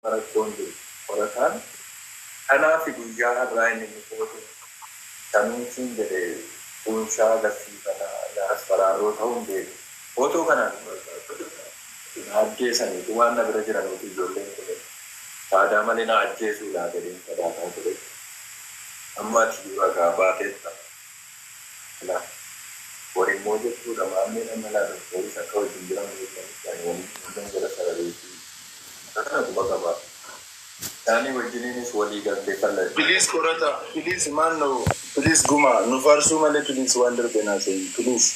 Marathon Orakan, Ana Figuya Ryan in the photo, Tanuchin the Unsha, the Sivana, the Aspararo town day. Photo can Adjace and one of the regular notice your link to it. Padamalina Adjace will add it in Padaka. Amat you are about it. For a model to the Mami and Malada, there is a code in the and one Please, Korata, please, Mano, please, Guma, no Farsuma, please, Wonder Benazin, please.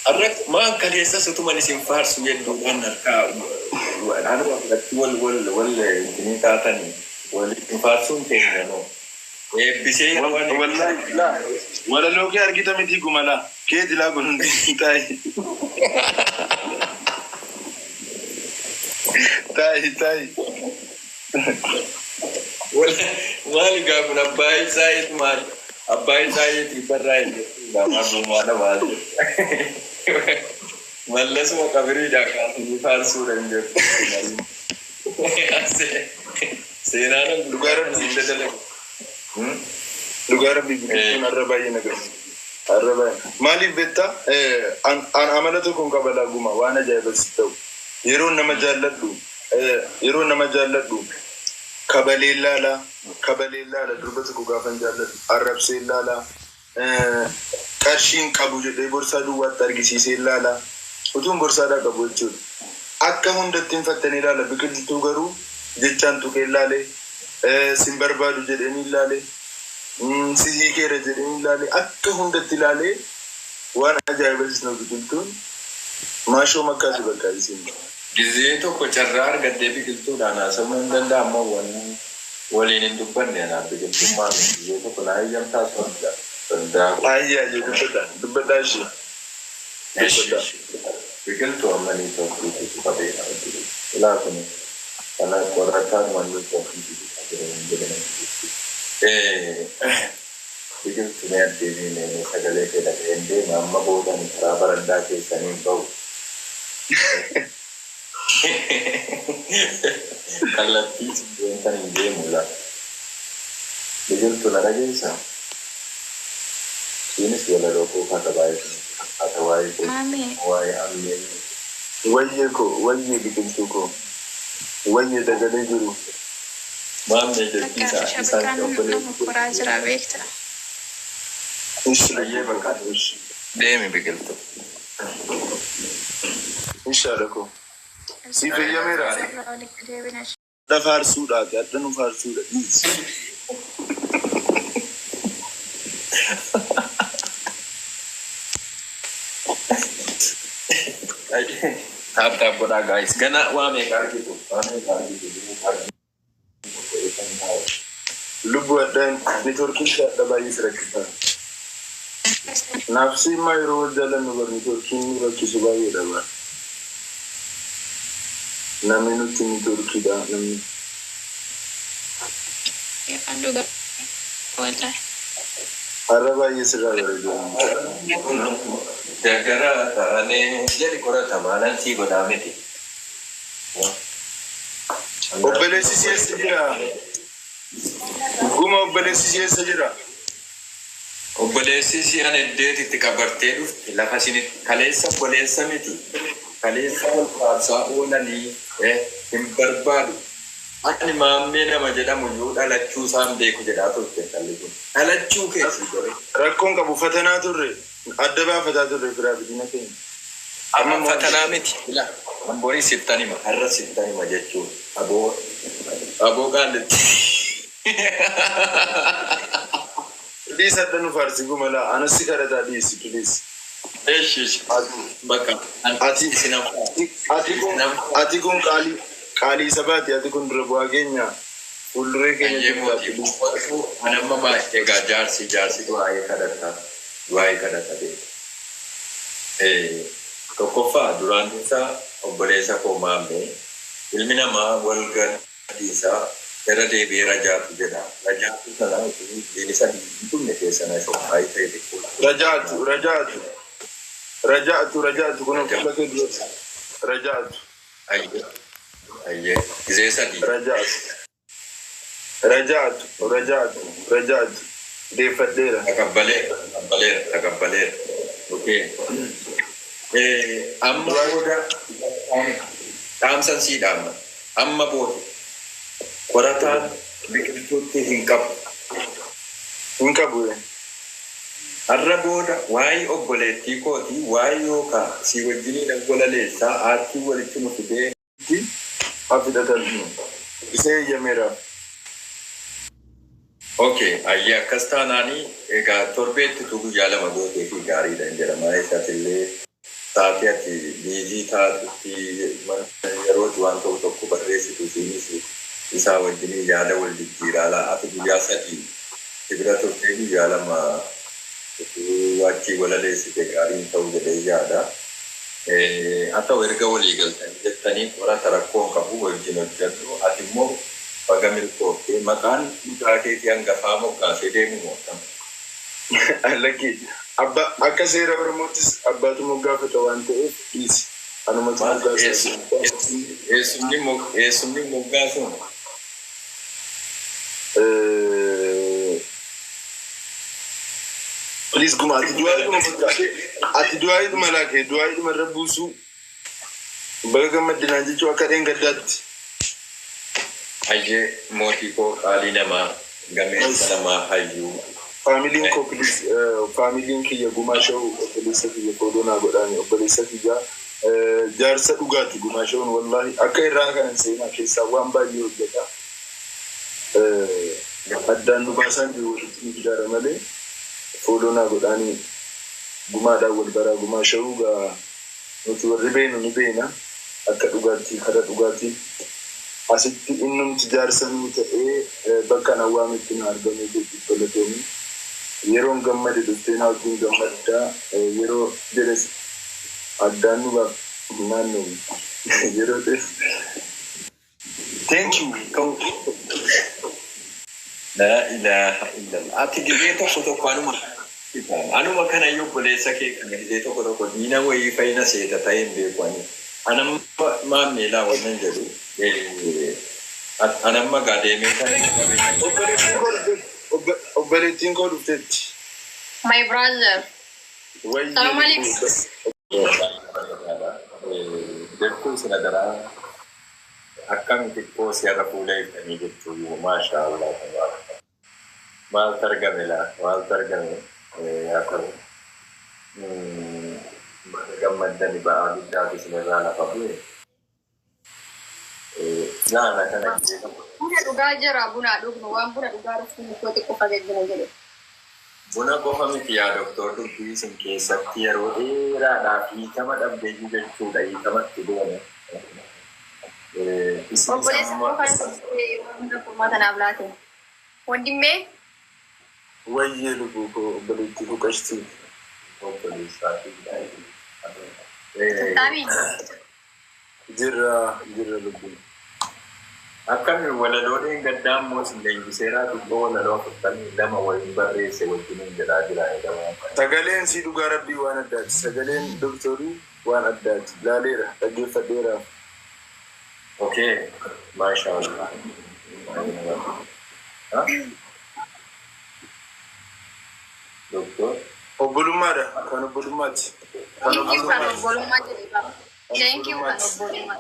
Arrek man kalesa satu manis yang farsu yang doan narka anu wal ini kata ni wal farsu tengah no bisa wallahi la wala lo ke argita miti gumala ke dila gun tai tai wal ga guna bai sai mar abai sai di berai nama rumah wal malas mau kabiri jaga ini farsu ranger senana lugaran bibikin arrabai nagar arrabai mali betta an amalatu kun kabala guma wana jayba sitau yero nama jalladu kabalilala durbatu ku gafan jalladu arabsilala Karshin kabuju de borsa duwa targisi lala utun borsa da kabuju akka hundatin fatani lala bikiltu garu jechan tu kelale simbarbadu jedeni lale sihi kere jedeni lale akka hundati lale wana ajaibis no bikiltu masho makkasu bakaisin gize to ko charrar gadde bikiltu dana samun danda amma wannan walinin dubban ne na bikiltu ma gize to ko lai jamta sonda Ayah je dubeda shi. Begitu amani tu itu pada itu. Itulah kini. Karena koratan mandi tu itu. Begitu ni ada ni segala kita ende mama bodoh ni kerabat anda ke sini bau. Kalau tiada yang ni dia mula. Begitu nara jeisa. Ini segala rokok kata baik, Mami. Wai amin. Wajib bikin suku. Wajib daga dulu. Mami jadi bisa Nama kurang jerawek tu. Insya Allah. Dia bikin tu. Insya Allah. Si feja mera. Dah farsu dah, ada nu farsu dah. Tap boda guys. Gana wa me kar gitu. Lubu dan networking ada bayi serakita. Nafsi mai ro jalan nubar networking ro kisubai ada ba. Na minuti networking da nam. Ya aduh gak. Wallahi. Araba yesra ro. Jaga ane jadi korang tamanan si boda meti. Obele sisi sejira. Guma obele sisi sejira. Obele sisi ane deti tika berteru. Lepas ini kalesa bolesa meti. Kalesa falsa ona ni imperbaru. Ani mami nama jeda munyu alacu samde ku jeda tu kaliku. Alacu ke si gore. Rakon kabu fatana turre. Adaba fatatu refera bidina ke. Amma fatana meti. La. Ambori sittani ma harra sittani ma jechu. Abo kan. Please adanu farsi gumala anasi karata please please. Eish. Baka. Ati sinam. Ati kun kali sabati ati kun rebuah genya. Ulre kenya jumpa. Ana mama ega jarsi tu ayah kadata. Dua kada tadi. Kokofa durante sa obbolesa ko mame. Ilmina ma walgan isa era de raja tu jeda. Raja tu sana itu ini sa itu ne sana so ai te ko. Rajatu kuno kala ke dua. Rajatu. Ayyee gisee sadii. Rajaatu. Deeffadheera. Takabbaleera. Okay. Amma booda dhaamsan sii dhaama. Amma booda qorataan biqiltuutti hin qabu. Hin qabu. Har'a booda waa'ee obboleettii kooti waa'ee yookaan si wajjiniin golaleessaa aartii walitti nu fidee hafidhatan isee eeyyameera. Okay, ayyee akkas taanaanii egaa torbeetti guyyaa lama gootee fi gaariidha hin jedhama. Isaatiillee sa'aatii ati biizii taatutti yerootti waan tokko barreessitu isiinis isaa wajjiniin yaada wal jijjiiraa ati guyyaa sadii bira turtee guyyaa lama achii walaleessite gaariin ta'uu jedhee yaada. Haa ta'u erga walii galtanii jettanii qorata rakkoon qabu wajjin hojjedhu ati immoo baga milkooftee maqaan dhugaa keetii hangafaa moggaasee deemu mootan. Lakki akka seera Oromoottis abbaatu moggaafata waan ta'eef dhiisi. Anumatti moggaasa. Eessumni moggaasuun? Please guma ati du'aayidhuma laakee du'aayidhuma irra buusuu baga gammaddinaan jechuu akka dheengaddaatti. Ayyee mootii koo qaalii namaa gameessa namaa hayyuu. Faamiliin koo faamiliin kiyya gumaasha'u obboleessa kiyya koodonaa godhaani obboleessa kiyya jaarsa dhugaati gumaasha'uun wallaahi akka irraa kanan seenaa keessaa waan baay'ee hojjeta. Addaan nu baasaan jiru walitti nu fidaara malee koodonaa godhaani gumaadhaan wal baraa gumaasha'uu gaa nuti warri beenu ni beena akka dhugaatti kara dhugaatti. Asitti innumti jaarsanuu ta'ee bakka nawwaamitti na argamee jechuudha tolatoomi. Yeroon gammade dhuftee na wajjin gammaddaa yeroo jedhes addaan nu baaf naannoo yeroo ta'e. Thank you. La ilaha illallah. Ati gizee tokko anuma kana iyyuu obboleessa kee kana gizee tokko diina wayii fayyina seeta ta'ee hin beekwani. Anamma maammeelaa wannan jedhu. Anamma gaadeemee kan obboleettiin koo dhufteetti. My brother. Salam alaikum. Jettuu sina daraa akkam xiqqoo si'arra fuula ibsanii jechuu maashaa Allah. Maaltu argame yaa ta'u. Gammaddani ba'aa guddaatu sinirraa lafa bu'e. Nana kana buna dhugaa jira buna dhugnu waan buna dhugaa rafuu nuti qofa gaggina jedhe. Buna qofa miti yaa doktor dubbii isin keessatti yeroo dheeraadhaaf hiikama dhabdee jechuudha hiikamatti deeme. Obboleessa qofaan hunda furmaata naaf laate. Wandimee? Wayyee lubbuu koo obboleettii fuqashtii. Obboleessaatii Taamiin. Jirra lubbuun. Akkami walaloodheen gaddaan moos leenjiseeraa dubboo walaloo 42 waliin barreesse wajjiniin jedhaa jira eegamaa. Sagaleen si dhugaa rabbii waan addaati. Sagaleen doktorii waan addaati. Laaleera dhaggeeffadheera. Okay, maashaallah. Doktor. Obbolummaadha. Kan obbolummaati. Kan obbolummaa jedhama. Thank you kan obbolummaa.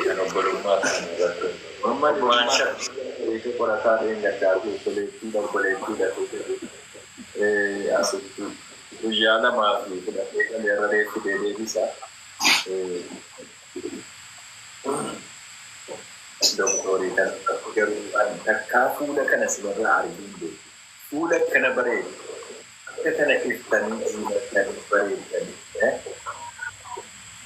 Kan obbolummaa kan irratti. Mamman waan shakkii qorataa gaddaa obboleettiidha asitti guyyaa lamaa fi fudhatee kan irra reeffi deebiisa. Doktorii kan garuu takkaa fuula kana sibarraa arginu fuula kana bareedu akka kana iftanii jiinatanii bareedanii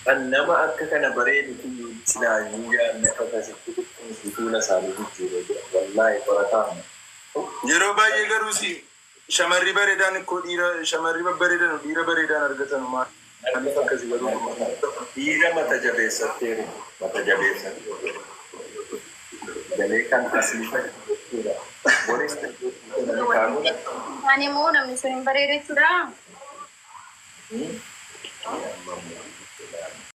kan nama akka kana bareedu fi silaayyuu yaadna kakasitti dhuftuufi fuula isaanii jijjiiree jira wallaahi qorataan. Yeroo baay'ee garuu si shamarri bareedaan ikkoo shamarri babbareedan dhiira bareedaan argatan maal? Dhiira mata jabeessatteeru mata jabeessatteeru galee kan asii fayyadamuudha. Boris Ani immoo namni sun hin bareedachuudha.